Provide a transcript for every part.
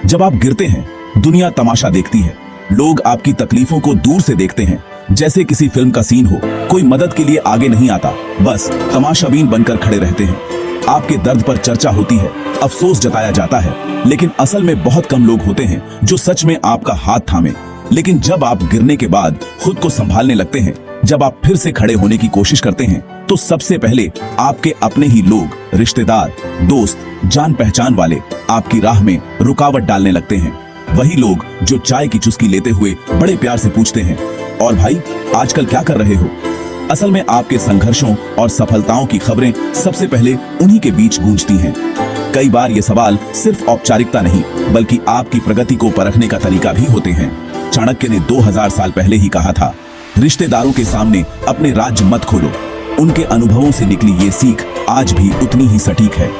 जब आप गिरते हैं, दुनिया तमाशा देखती है। लोग आपकी तकलीफों को दूर से देखते हैं, जैसे किसी फिल्म का सीन हो। कोई मदद के लिए आगे नहीं आता, बस तमाशाबीन बनकर खड़े रहते हैं। आपके दर्द पर चर्चा होती है, अफसोस जताया जाता है, लेकिन असल में बहुत कम लोग होते हैं जो सच में आपका हाथ थामे। लेकिन जब आप गिरने के बाद खुद को संभालने लगते हैं, जब आप फिर से खड़े होने की कोशिश करते हैं, तो सबसे पहले आपके अपने ही लोग, रिश्तेदार, दोस्त, जान पहचान वाले आपकी राह में रुकावट डालने लगते हैं। वही लोग जो चाय की चुस्की लेते हुए बड़े प्यार से पूछते हैं, और भाई आजकल क्या कर रहे हो? असल में आपके संघर्षों और सफलताओं की खबरें सबसे पहले उन्हीं के बीच गूंजती हैं। कई बार ये सवाल सिर्फ औपचारिकता नहीं, बल्कि आपकी प्रगति को परखने का तरीका भी होते हैं। चाणक्य ने 2000 साल पहले ही कहा था, रिश्तेदारों के सामने अपने राज्य मत खोलो। उनके अनुभवों से निकली ये सीख आज भी उतनी ही सटीक है।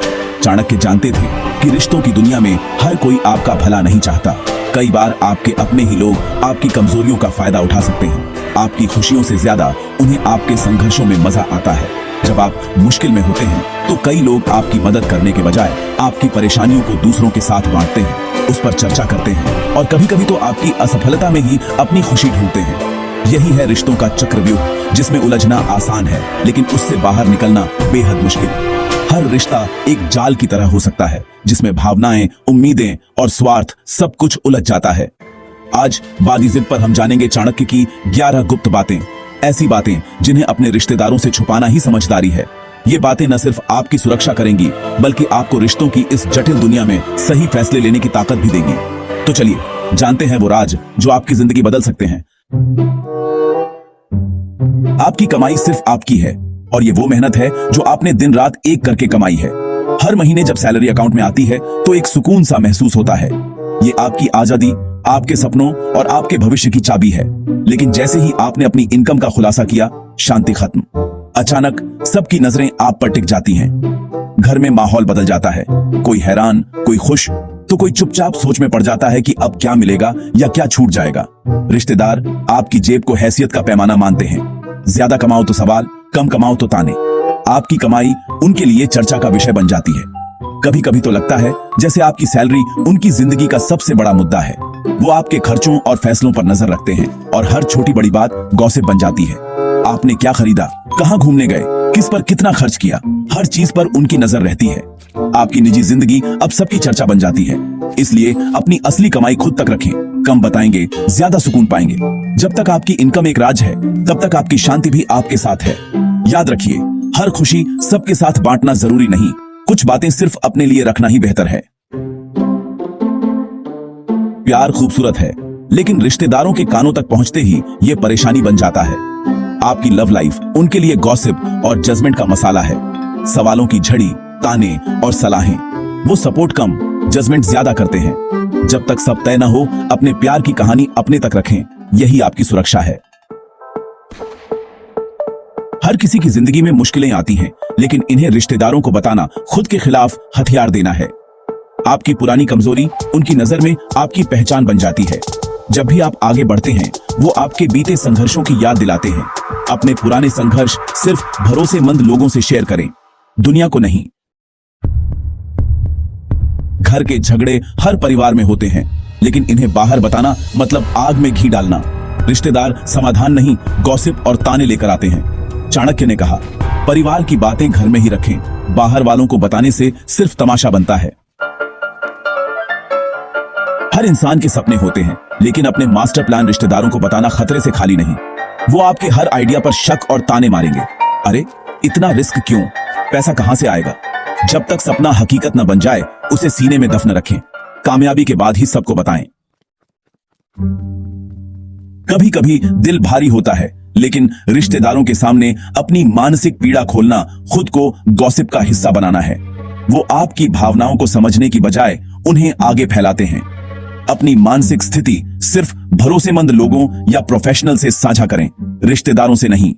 चाणक्य जानते थे कि रिश्तों की दुनिया में हर कोई आपका भला नहीं चाहता। कई बार आपके अपने ही लोग आपकी कमजोरियों का फायदा उठा सकते हैं। आपकी खुशियों से ज्यादा उन्हें आपके संघर्षों में मजा आता है। जब आप मुश्किल में होते हैं, तो कई लोग आपकी मदद करने के बजाय आपकी परेशानियों को दूसरों के साथ बांटते हैं, उस पर चर्चा करते हैं, और कभी कभी तो आपकी असफलता में ही अपनी खुशी ढूंढते हैं। यही है रिश्तों का चक्रव्यूह, जिसमें उलझना आसान है, लेकिन उससे बाहर निकलना बेहद मुश्किल। हर रिश्ता एक जाल की तरह हो सकता है, जिसमें भावनाएं, उम्मीदें और स्वार्थ सब कुछ उलझ जाता है। आज बादी जिद पर हम जानेंगे चाणक्य की 11 गुप्त बातें, ऐसी बातें जिन्हें अपने रिश्तेदारों से छुपाना ही समझदारी है। ये बातें न सिर्फ आपकी सुरक्षा करेंगी, बल्कि आपको रिश्तों की इस जटिल दुनिया में सही फैसले लेने की ताकत भी देंगी। तो चलिए जानते हैं वो राज जो आपकी जिंदगी बदल सकते हैं। आपकी कमाई सिर्फ आपकी है, और ये वो मेहनत है जो आपने दिन रात एक करके कमाई है। हर महीने जब सैलरी अकाउंट में आती है, तो एक सुकून सा महसूस होता है। ये आपकी आजादी, आपके सपनों और आपके भविष्य की चाबी है। लेकिन जैसे ही आपने अपनी इनकम का खुलासा किया, शांति खत्म। अचानक सबकी नजरें आप पर टिक जाती हैं। घर में माहौल बदल जाता है, कोई हैरान, कोई खुश, तो कोई चुपचाप सोच में पड़ जाता है कि अब क्या मिलेगा या क्या छूट जाएगा। रिश्तेदार आपकी जेब को हैसियत का पैमाना मानते हैं। ज्यादा कमाओ तो सवाल, कम कमाओ तो ताने। आपकी कमाई उनके लिए चर्चा का विषय बन जाती है। कभी कभी तो लगता है जैसे आपकी सैलरी उनकी जिंदगी का सबसे बड़ा मुद्दा है। वो आपके खर्चों और फैसलों पर नजर रखते हैं, और हर छोटी बड़ी बात गॉसिप बन जाती है। आपने क्या खरीदा, कहाँ घूमने गए, किस पर कितना खर्च किया, हर चीज पर उनकी नजर रहती है। आपकी निजी जिंदगी अब सबकी चर्चा बन जाती है। इसलिए अपनी असली कमाई खुद तक रखें। कम बताएंगे, ज्यादा सुकून पाएंगे। जब तक आपकी इनकम एक राज है, तब तक आपकी शांति भी आपके साथ है। याद रखिए, हर खुशी सबके साथ बांटना जरूरी नहीं, कुछ बातें सिर्फ अपने लिए रखना ही बेहतर है। प्यार खूबसूरत है, लेकिन रिश्तेदारों के कानों तक पहुंचते ही ये परेशानी बन जाता है। आपकी लव लाइफ उनके लिए गॉसिप और जजमेंट का मसाला है। सवालों की झड़ी, ताने और सलाहें। वो सपोर्ट कम, जजमेंट ज्यादा करते हैं। जब तक सब तय न हो, अपने प्यार की कहानी अपने तक रखें। यही आपकी सुरक्षा है। हर किसी की जिंदगी में मुश्किलें आती हैं, लेकिन इन्हें रिश्तेदारों को बताना खुद के खिलाफ हथियार देना है। आपकी पुरानी कमजोरी उनकी नजर में आपकी पहचान बन जाती है। जब भी आप आगे बढ़ते हैं, वो आपके बीते संघर्षों की याद दिलाते हैं। अपने पुराने संघर्ष सिर्फ भरोसेमंद लोगों से शेयर करें, दुनिया को नहीं। घर के झगड़े हर परिवार में होते हैं, लेकिन इन्हें बाहर बताना मतलब आग में घी डालना। रिश्तेदार समाधान नहीं, गॉसिप और ताने लेकर आते हैं। चाणक्य ने कहा, परिवार की बातें घर में ही रखें, बाहर वालों को बताने से सिर्फ तमाशा बनता है। हर इंसान के सपने होते हैं, लेकिन अपने मास्टर प्लान रिश्तेदारों को बताना खतरे से खाली नहीं। वो आपके हर आइडिया पर शक और ताने मारेंगे। अरे इतना रिस्क क्यों, पैसा कहां से आएगा? जब तक सपना हकीकत न बन जाए, उसे सीने में दफन रखें। कामयाबी के बाद ही सबको बताएं। कभी कभी दिल भारी होता है, लेकिन रिश्तेदारों के सामने अपनी मानसिक पीड़ा खोलना खुद को गॉसिप का हिस्सा बनाना है। वो आपकी भावनाओं को समझने की बजाय उन्हें आगे फैलाते हैं। अपनी मानसिक स्थिति सिर्फ भरोसेमंद लोगों या प्रोफेशनल से साझा करें, रिश्तेदारों से नहीं।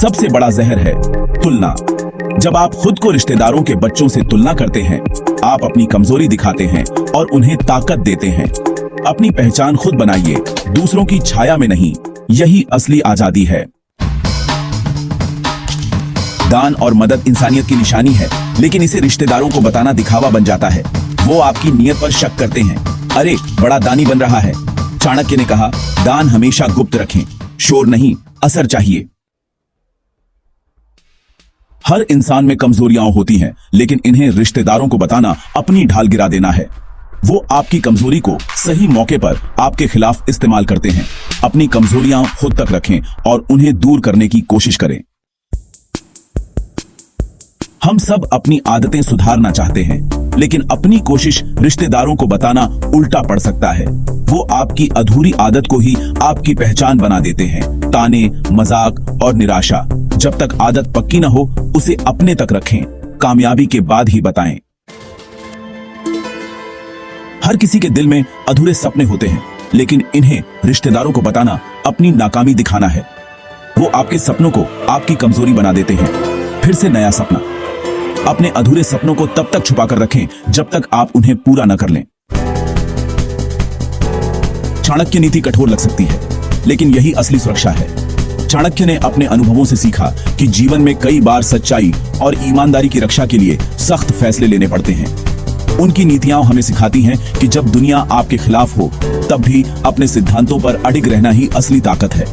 सबसे बड़ा जहर है तुलना। जब आप खुद को रिश्तेदारों के बच्चों से तुलना करते हैं, आप अपनी कमजोरी दिखाते हैं और उन्हें ताकत देते हैं। अपनी पहचान खुद बनाइए, दूसरों की छाया में नहीं। यही असली आजादी है। दान और मदद इंसानियत की निशानी है, लेकिन इसे रिश्तेदारों को बताना दिखावा बन जाता है। वो आपकी नीयत पर शक करते हैं। अरे बड़ा दानी बन रहा है। चाणक्य ने कहा, दान हमेशा गुप्त रखें, शोर नहीं, असर चाहिए। हर इंसान में कमजोरियां होती हैं, लेकिन इन्हें रिश्तेदारों को बताना अपनी ढाल गिरा देना है। वो आपकी कमजोरी को सही मौके पर आपके खिलाफ इस्तेमाल करते हैं। अपनी कमजोरियां खुद तक रखें और उन्हें दूर करने की कोशिश करें। हम सब अपनी आदतें सुधारना चाहते हैं, लेकिन अपनी कोशिश रिश्तेदारों को बताना उल्टा पड़ सकता है। वो आपकी अधूरी आदत को ही आपकी पहचान बना देते हैं। ताने, मजाक और निराशा। जब तक आदत पक्की ना हो, उसे अपने तक रखें, कामयाबी के बाद ही बताएं। हर किसी के दिल में अधूरे सपने होते हैं, लेकिन इन्हें रिश्तेदारों को बताना अपनी नाकामी दिखाना है। वो आपके सपनों को आपकी कमजोरी बना देते हैं। फिर से नया सपना। अपने अधूरे सपनों को तब तक छुपा कर रखें जब तक आप उन्हें पूरा न कर लें। चाणक्य नीति कठोर लग सकती है, लेकिन यही असली सुरक्षा है। चाणक्य ने अपने अनुभवों से सीखा कि जीवन में कई बार सच्चाई और ईमानदारी की रक्षा के लिए सख्त फैसले लेने पड़ते हैं। उनकी नीतियां हमें सिखाती हैं कि जब दुनिया आपके खिलाफ हो, तब भी अपने सिद्धांतों पर अडिग रहना ही असली ताकत है।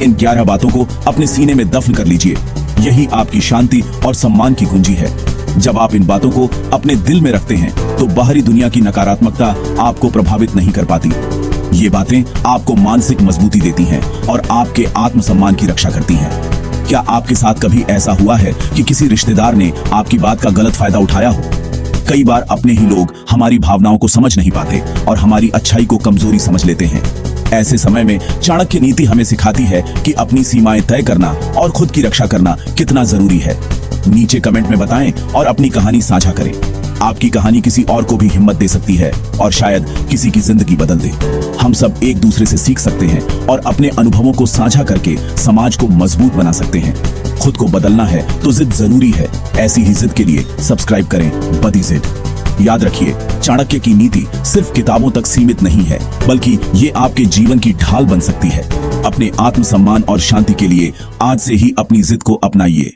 इन 11 बातों को अपने सीने में दफन कर लीजिए। यही आपकी शांति और सम्मान की कुंजी है। जब आप इन बातों को अपने दिल में रखते हैं, तो बाहरी दुनिया की नकारात्मकता आपको प्रभावित नहीं कर पाती। ये बातें आपको मानसिक मजबूती देती हैं और आपके आत्मसम्मान की रक्षा करती हैं। क्या आपके साथ कभी ऐसा हुआ है कि किसी रिश्तेदार ने आपकी बात का गलत फायदा उठाया हो? कई बार अपने ही लोग हमारी भावनाओं को समझ नहीं पाते और हमारी अच्छाई को कमजोरी समझ लेते हैं। ऐसे समय में चाणक्य नीति हमें सिखाती है कि अपनी सीमाएं तय करना और खुद की रक्षा करना कितना जरूरी है। नीचे कमेंट में बताएं और अपनी कहानी साझा करें। आपकी कहानी किसी और को भी हिम्मत दे सकती है और शायद किसी की जिंदगी बदल दे। हम सब एक दूसरे से सीख सकते हैं और अपने अनुभवों को साझा करके समाज को मजबूत बना सकते हैं। खुद को बदलना है तो जिद जरूरी है। ऐसी ही जिद के लिए सब्सक्राइब करें बदी जिद। याद रखिए, चाणक्य की नीति सिर्फ किताबों तक सीमित नहीं है, बल्कि ये आपके जीवन की ढाल बन सकती है। अपने आत्मसम्मान और शांति के लिए आज से ही अपनी जिद को अपनाइए।